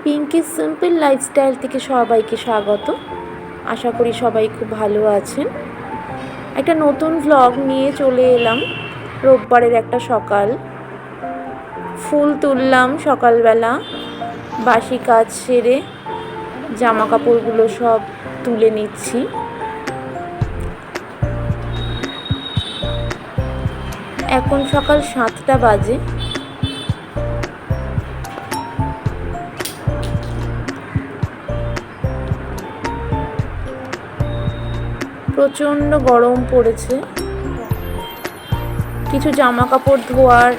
Pinki simple lifestyle থেকে সবাইকে স্বাগত। আশা করি সবাই খুব ভালো আছেন। একটা নতুন ভ্লগ নিয়ে চলে এলাম। রোববারের একটা সকাল, ফুল তুললাম সকালবেলা, বাসি কাজ সেরে জামা কাপড়গুলো সব তুলে নিচ্ছি। এখন সকাল 7টা বাজে। প্রচণ্ড গরম পড়েছে। কিছু জামা কাপড় ধোয়ার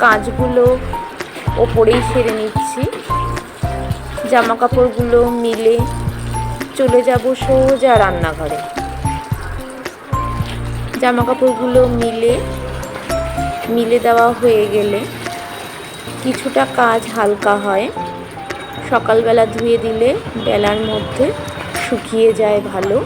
কাজগুলো ওপরেই সেরে নিচ্ছি। জামা কাপড়গুলো মিলে চলে যাব সোজা রান্নাঘরে। জামা কাপড়গুলো মিলে দেওয়া হয়ে গেলে কিছুটা কাজ হালকা হয়। সকালবেলা ধুয়ে দিলে বেলার মধ্যে শুকিয়ে যায় ভালো।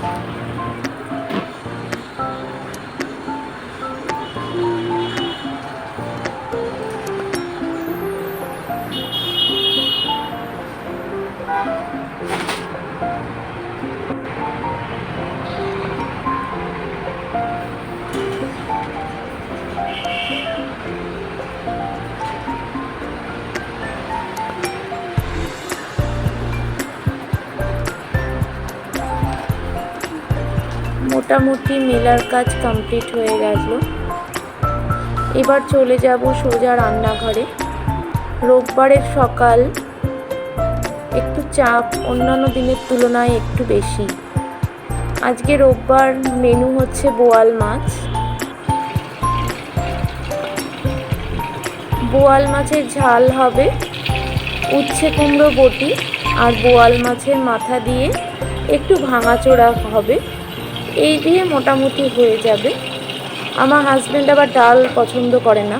মোটামুটি মেলার কাজ কমপ্লিট হয়ে গেল। এবার চলে যাব সোজা রান্নাঘরে। রোববারের সকাল একটু চাপ অন্যান্য দিনের তুলনায় একটু বেশি। আজকে রোববার মেনু হচ্ছে বোয়াল মাছ। বোয়াল মাছের ঝাল হবে, উচ্ছে কুমড়ো বটি আর বোয়াল মাছের মাথা দিয়ে একটু ভাঙাচোড়া হবে। এই দিয়ে মোটামুটি হয়ে যাবে। আমার হাজব্যান্ড আবার ডাল পছন্দ করে না,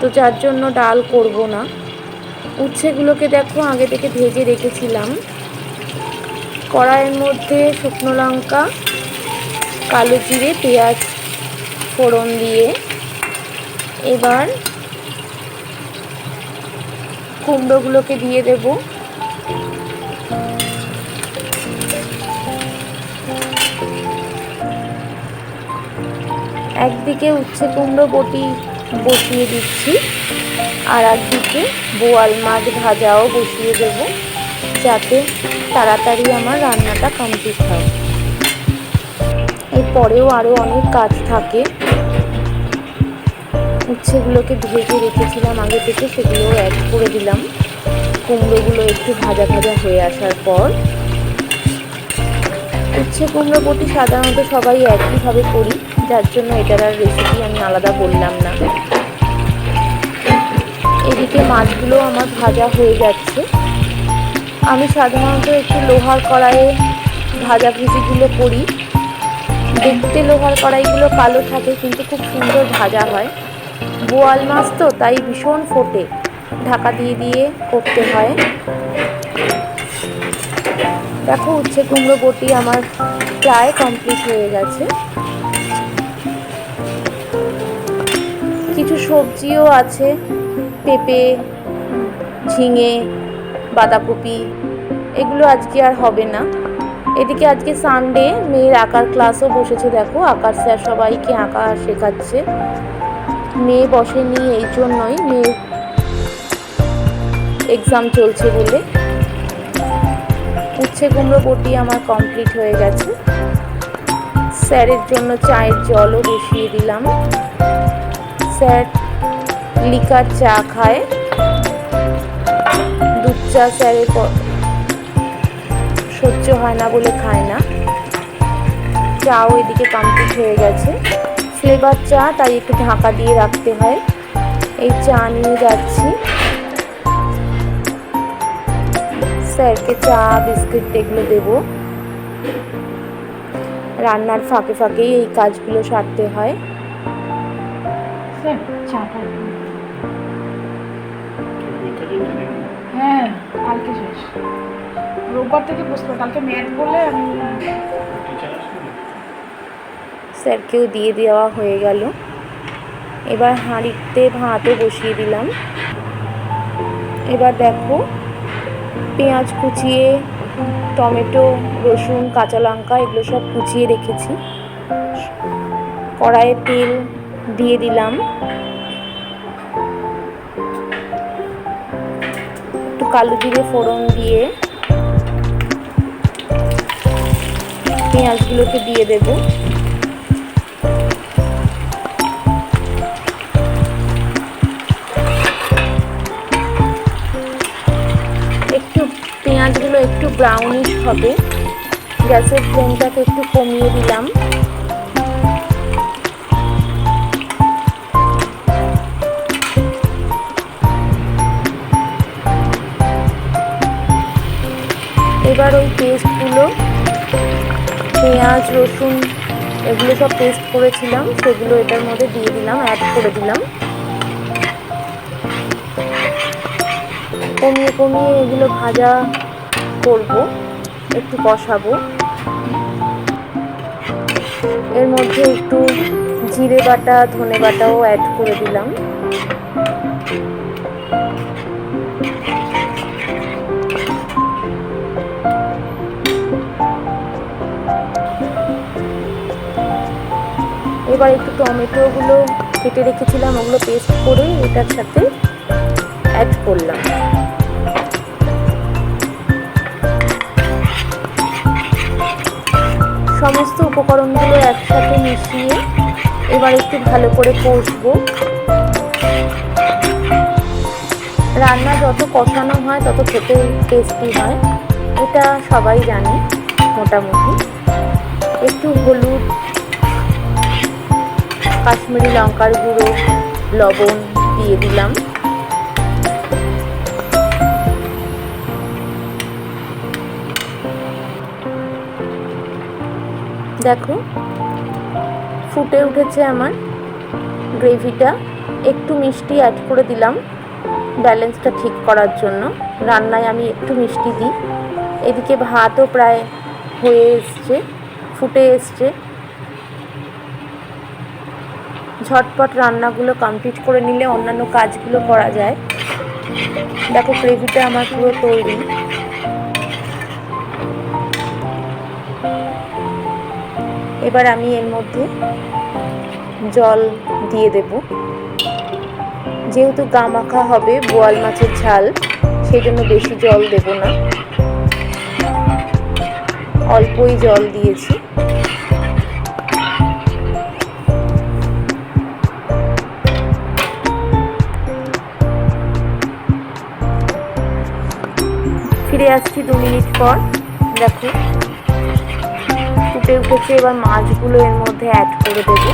তো যার জন্য ডাল করব না। উচ্ছেগুলোকে দেখো আগে থেকে ভেজে রেখেছিলাম। কড়াইয়ের মধ্যে শুকনো লঙ্কা, কালো জিরে, পেঁয়াজ ফোড়ন দিয়ে এবার কুমড়োগুলোকে দিয়ে দেব। একদিকে উচ্ছে কুমড়ো বটি বসিয়ে দিচ্ছি, আর একদিকে বোয়াল মাছ ভাজাও বসিয়ে দেব, যাতে তাড়াতাড়ি আমার রান্নাটা কমপ্লিট হয়। এরপরেও আরও অনেক কাজ থাকে। উচ্ছেগুলোকে ভেজে রেখেছিলাম আগে থেকে, সেগুলো অ্যাড করে দিলাম। কুমড়োগুলো একটু ভাজা ভাজা হয়ে আসার পর, উচ্ছে কুমড়ো বটি সাধারণত সবাই একইভাবে করি, যার জন্য এটার আর রেসিপি আমি আলাদা বললাম না। এদিকে মাছগুলো আমার ভাজা হয়ে যাচ্ছে। আমি সাধারণত একটু লোহার কড়াইয়ে ভাজাভুজিগুলো করি। দেখতে লোহার কড়াইগুলো কালো থাকে, কিন্তু খুব সুন্দর ভাজা হয়। বোয়াল মাছ তো, তাই ভীষণ ফোটে, ঢাকা দিয়ে দিয়ে করতে হয়। দেখো উচ্ছে কুমড়ো বটি আমার প্রায় কমপ্লিট হয়ে গেছে। কিছু সবজিও আছে, পেঁপে, ঝিঙে, বাঁধাকপি, এগুলো আজকে আর হবে না। এদিকে আজকে সানডে, মেয়ের আঁকার ক্লাসও বসেছে। দেখো আঁকার স্যার সবাইকে আঁকা শেখাচ্ছে। মেয়ে বসেনি এই জন্যই, মেয়ের এক্সাম চলছে বলে। উচ্ছে কুমড়ো বটি আমার কমপ্লিট হয়ে গেছে। স্যারের জন্য চায়ের জলও বসিয়ে দিলাম। স্যার লিকার চা খায়, দুধ চা স্যারের সহ্য হয় না বলে খায় না। চাও এদিকে কমপ্লিট হয়ে গেছে। ফ্লেভার চা, তাই একটু ঢাকা দিয়ে রাখতে হয়। এই চা নিয়ে যাচ্ছি। স্যারকে চা বিস্কিট এগুলো দেবো। রান্নার ফাঁকে ফাঁকেই এই কাজগুলো সারতে হয়। হ্যাঁ, কালকে শেষ। রোববার থেকে বসলো, কালকে ম্যাথ বলে আমি। স্যারকেও দিয়ে দেওয়া হয়ে গেল। এবার হাঁড়িতে ভাতও বসিয়ে দিলাম। এবার দেখো পেঁয়াজ কুচিয়ে, টমেটো, রসুন, কাঁচা লঙ্কা এগুলো সব কুচিয়ে রেখেছি। কড়াইয়ে তেল দিয়ে দিলাম, একটু কালো জিরে ফোড়ন দিয়ে পেঁয়াজগুলোকে দিয়ে দেব। একটু পেঁয়াজগুলো একটু ব্রাউনিশ হবে, গ্যাসের ফ্লেমটাকে একটু কমিয়ে দিলাম। এবার ওই পেস্টগুলো, পেঁয়াজ রসুন এগুলো সব পেস্ট করেছিলাম সেগুলো এটার মধ্যে দিয়ে দিলাম, অ্যাড করে দিলাম। কমিয়ে কমিয়ে এগুলো ভাজা করব, একটু কষাবো। এর মধ্যে একটু জিরে বাটা, ধনে বাটাও অ্যাড করে দিলাম। এবার একটু টমেটোগুলো কেটে রেখেছিলাম ওগুলো পেস্ট করে এটার সাথে অ্যাড করলাম। সমস্ত উপকরণগুলো একসাথে মিশিয়ে এবার একটু ভালো করে কষবো। রান্না যত কষানো হয় তত খেতে টেস্টি হয়, এটা সবাই জানে মোটামুটি। একটু হলুদ, কাশ্মীরি লঙ্কার গুঁড়ো, লবণ দিয়ে দিলাম। দেখো ফুটে উঠেছে আমার গ্রেভিটা। একটু মিষ্টি অ্যাড করে দিলাম ব্যালেন্সটা ঠিক করার জন্য। রান্নায় আমি একটু মিষ্টি দিই। এদিকে ভাতও প্রায় হয়ে এসছে, ফুটে এসছে। ঝটপট রান্নাগুলো কমপ্লিট করে নিলে অন্যান্য কাজগুলো করা যায়। দেখো গ্রেভিটা আমার পুরো তৈরি। এবার আমি এর মধ্যে জল দিয়ে দেব। যেহেতু গা মাখা হবে বোয়াল মাছের ঝাল, সেই জন্য বেশি জল দেব না, অল্পই জল দিয়েছি। ফিরে আসছি 2 মিনিট পর। দেখো ফুটে উঠেছে। এবার মাছগুলো এর মধ্যে অ্যাড করে দেব।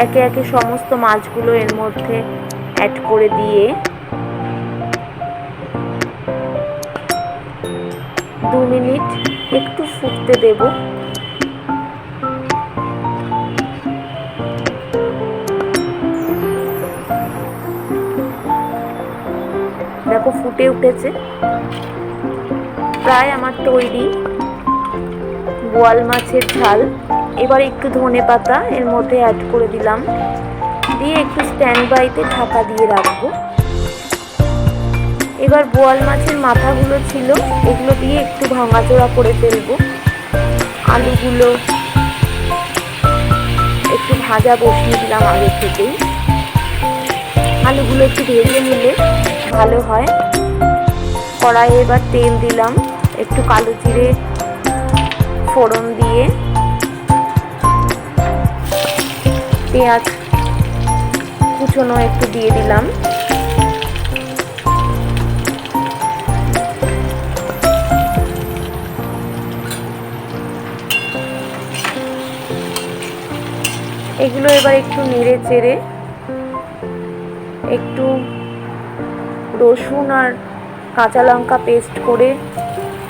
একে একে সমস্ত মাছগুলো এর মধ্যে অ্যাড করে দিয়ে 2 মিনিট একটু ফুটতে দেব। দেখো ফুটে উঠেছে, প্রায় আমার তৈরি বোয়াল মাছের ঝাল। এবার একটু ধনে পাতা এর মধ্যে অ্যাড করে দিলাম, দিয়ে একটু স্ট্যান্ড বাইতে ঢাকা দিয়ে রাখবো। এবার বোয়াল মাছের মাথাগুলো ছিল এগুলো দিয়ে একটু ভাঙাচোড়া করে ফেলবো। আলুগুলো একটু ভাজা বসিয়ে দিলাম আগে থেকেই। আলুগুলো একটু ভেজে নিলে ভালো হয়। কড়াইয়ে এবার তেল দিলাম, একটু কালো জিরে ফোড়ন দিয়ে পেঁয়াজ কুচনো একটু দিয়ে দিলাম। এগুলো এবার একটু নেড়ে চেড়ে একটু রসুন আর কাঁচা লঙ্কা পেস্ট করে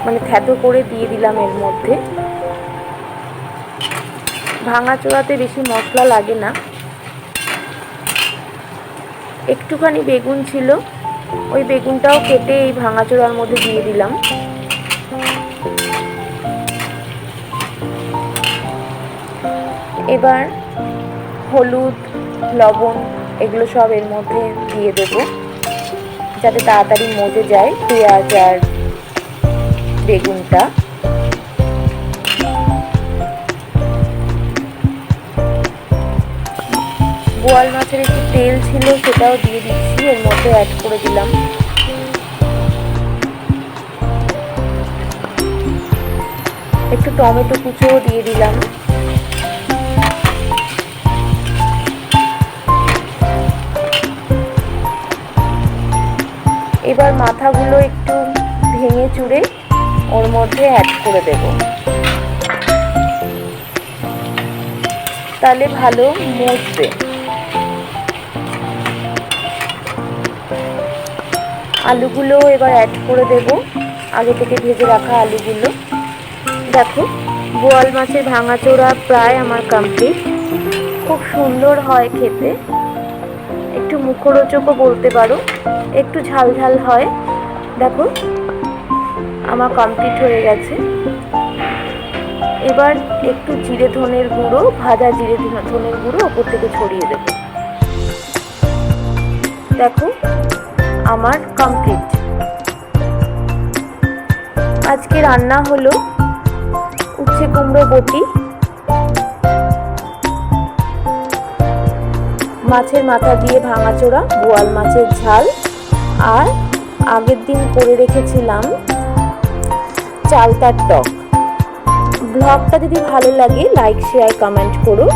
মানে থেতো করে দিয়ে দিলাম এর মধ্যে। ভাঙাচোড়াতে বেশি মশলা লাগে না। একটুখানি বেগুন ছিল, ওই বেগুনটাও কেটে এই ভাঙাচোড়ার মধ্যে দিয়ে দিলাম। এবার হলুদ, লবণ এগুলো সব এর মধ্যে দিয়ে দেব, যাতে তাড়াতাড়ি মজে যায় পেঁয়াজ আর বেগুনটা। বোয়াল মাছের একটু তেল ছিল, সেটাও দিয়ে দিচ্ছি, এর মধ্যে অ্যাড করে দিলাম। একটু টমেটো কুচোও দিয়ে দিলাম। এবার মাথাগুলো একটু ভেঙে চুড়ে ওর মধ্যে অ্যাড করে দেব, তাহলে ভালো মজবে। আলুগুলো এবার অ্যাড করে দেব, আগে থেকে ভেজে রাখা আলুগুলো। দেখো, বোয়াল মাছের ভাঙাচোড়া প্রায় আমার কমপ্লিট। খুব সুন্দর হয় খেতে, একটু মুখরোচকও বলতে পারো, একটু ঝাল ঝাল হয়। দেখো আমার কমপ্লিট হয়ে গেছে। এবার একটু জিরে ধনের গুঁড়ো, ভাজা জিরে ধনের গুঁড়ো ওপর থেকে ছড়িয়ে দেব। দেখো আমার কমপ্লিট। আজকে রান্না হলো উচ্ছে কুমড়ো বটি, মাছের মাথা দিয়ে ভাঙাচোড়া, বোয়াল মাছের ঝাল, আর আগের দিন করে রেখেছিলাম চালতার টক। ব্লগটা যদি ভালো লাগে লাইক, শেয়ার, কমেন্ট করো।